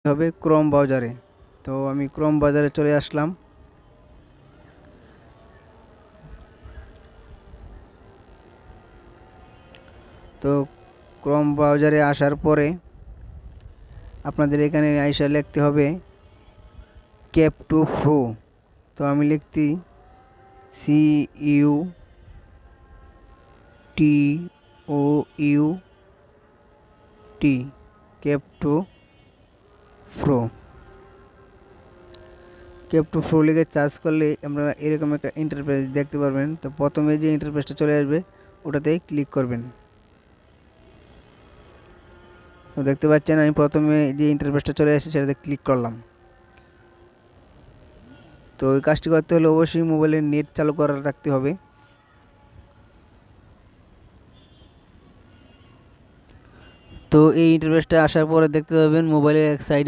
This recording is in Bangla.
হবে ক্রোম ব্রাউজারে। তো আমি ক্রোম ব্রাউজারে চলে আসলাম। তো ক্রোম ব্রাউজারে আসার পরে আপনাদের এখানে আইসা লিখতে হবে Cap2Pro। তো আমি লিখছি CUTOUT, Cap2Pro। Cap2Pro লিখে সার্চ করলে আপনারা এরকম একটা ইন্টারফেস দেখতে পারবেন। তো প্রথমে যে ইন্টারফেসটা চলে আসবে ওটাতেই ক্লিক করবেন। তো দেখতে পাচ্ছেন আমি প্রথমে যে ইন্টারফেসটা চলে আসছে সেটাতে ক্লিক করলাম। তো এই কাজটি করতে হলে অবশ্যই মোবাইলের নেট চালু করা রাখতে হবে। তো এই ইন্টারফেসটা আসার পরে দেখতে পাবেন মোবাইলের এক সাইডে